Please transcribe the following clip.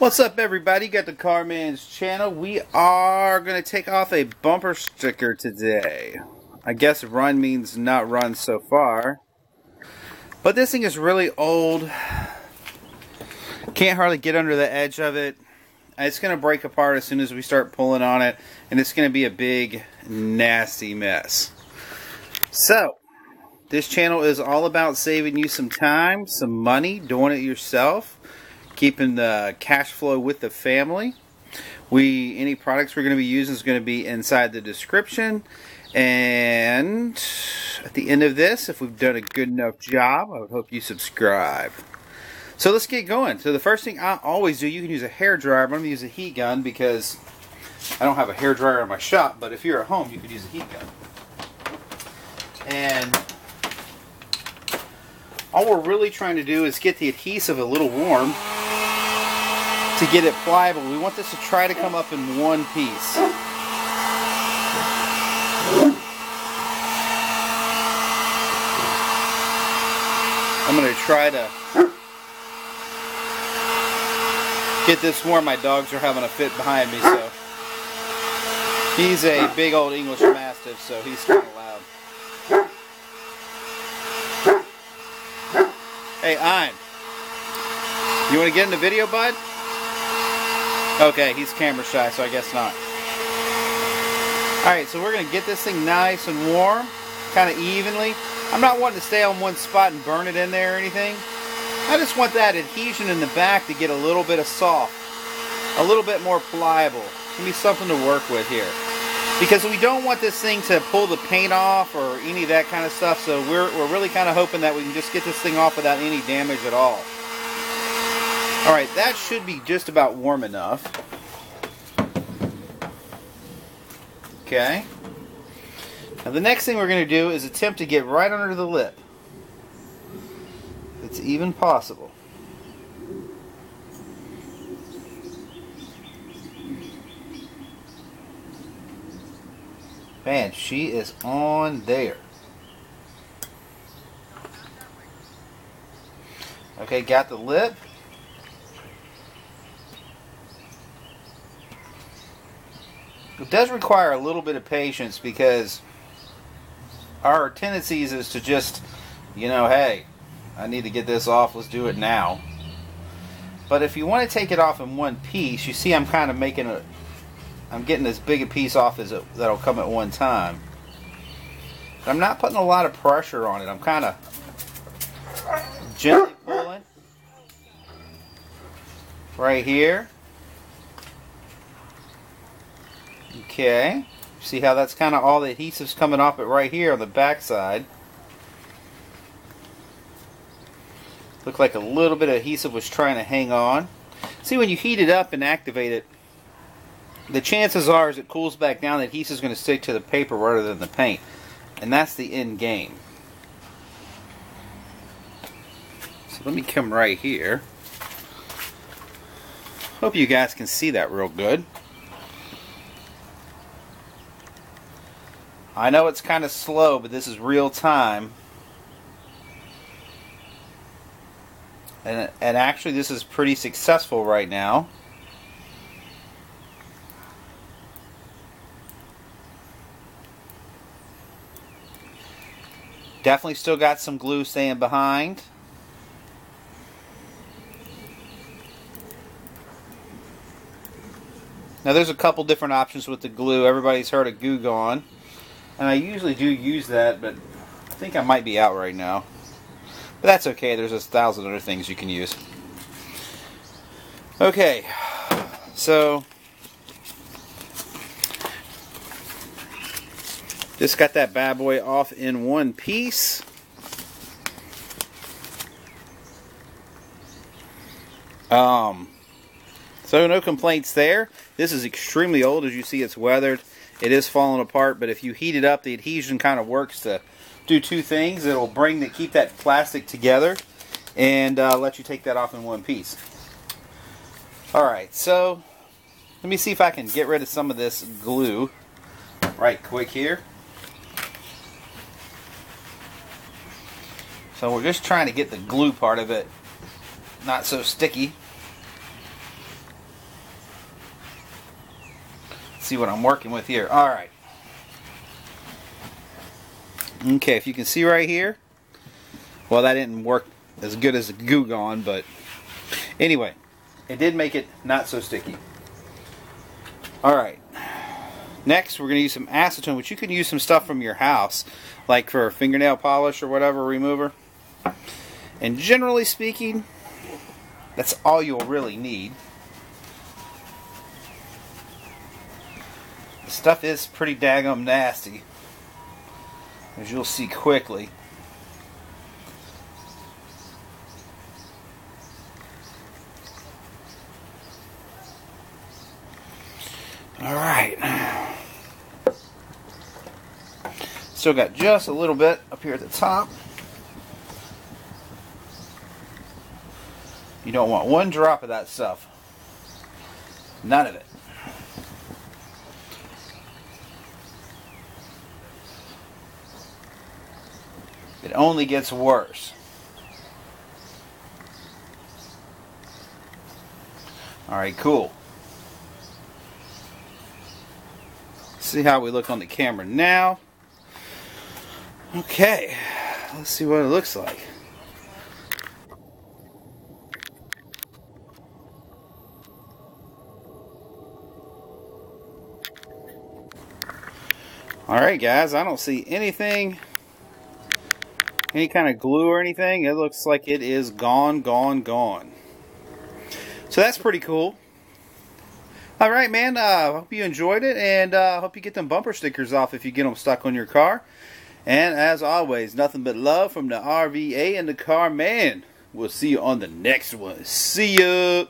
What's up, everybody? Got the Carman's channel. We are going to take off a bumper sticker today. I guess run means not run so far. But this thing is really old. Can't hardly get under the edge of it. It's going to break apart as soon as we start pulling on it. And it's going to be a big, nasty mess. So, this channel is all about saving you some time, some money, doing it yourself. Keeping the cash flow with the family. Any products we're going to be using is going to be inside the description. And at the end of this, if we've done a good enough job, I would hope you subscribe. So let's get going. So the first thing I always do, you can use a hairdryer. I'm going to use a heat gun because I don't have a hairdryer in my shop. But if you're at home, you could use a heat gun. And all we're really trying to do is get the adhesive a little warm to get it pliable. We want this to try to come up in one piece. I'm going to try to get this warm. My dogs are having a fit behind me, so he's a big old English Mastiff, so he's kind of loud. Hey, Ein, you want to get in the video, bud? Okay, he's camera shy, so I guess not. Alright, so we're going to get this thing nice and warm, kind of evenly. I'm not wanting to stay on one spot and burn it in there or anything. I just want that adhesion in the back to get a little bit of soft, a little bit more pliable. Give me something to work with here. Because we don't want this thing to pull the paint off or any of that kind of stuff, so we're really kind of hoping that we can just get this thing off without any damage at all. Alright, that should be just about warm enough. Okay. Now the next thing we're going to do is attempt to get right under the lip. If it's even possible. Man, she is on there. Okay, got the lip. It does require a little bit of patience because our tendencies is to just, you know, hey, I need to get this off, let's do it now. But if you want to take it off in one piece, you see I'm kind of making a, I'm getting as big a piece off as that'll come at one time. But I'm not putting a lot of pressure on it. I'm kind of gently pulling right here. Okay, see how that's kind of all the adhesive's coming off it right here on the back side. Looked like a little bit of adhesive was trying to hang on. See, when you heat it up and activate it, the chances are as it cools back down, the adhesive is going to stick to the paper rather than the paint. And that's the end game. So let me come right here. Hope you guys can see that real good. I know it's kind of slow, but this is real time. And actually this is pretty successful right now. Definitely still got some glue staying behind. Now there's a couple different options with the glue. Everybody's heard of Goo Gone. And I usually do use that, but I think I might be out right now. But that's okay, there's 1,000 other things you can use. Okay, so just got that bad boy off in one piece. So no complaints there. This is extremely old. As you see, it's weathered. It is falling apart, but if you heat it up, the adhesion kind of works to do two things. It'll keep that plastic together and let you take that off in one piece. Alright, so let me see if I can get rid of some of this glue right quick here. So we're just trying to get the glue part of it not so sticky. see what I'm working with here. Alright. Okay, if you can see right here. Well, that didn't work as good as the Goo Gone, but anyway, it did make it not so sticky. Alright. Next, we're going to use some acetone, which you can use some stuff from your house, like for fingernail polish or whatever remover. And generally speaking, that's all you'll really need. The stuff is pretty daggum nasty, as you'll see quickly. Alright. Still got just a little bit up here at the top. You don't want one drop of that stuff. None of it. It only gets worse. Alright, cool. See how we look on the camera now. Okay, let's see what it looks like. Alright guys, I don't see anything, any kind of glue or anything. It looks like it is gone. So that's pretty cool. Alright man, hope you enjoyed it, and hope you get them bumper stickers off if you get them stuck on your car. And as always, nothing but love from the RVA and the Car Man. We'll see you on the next one. See ya!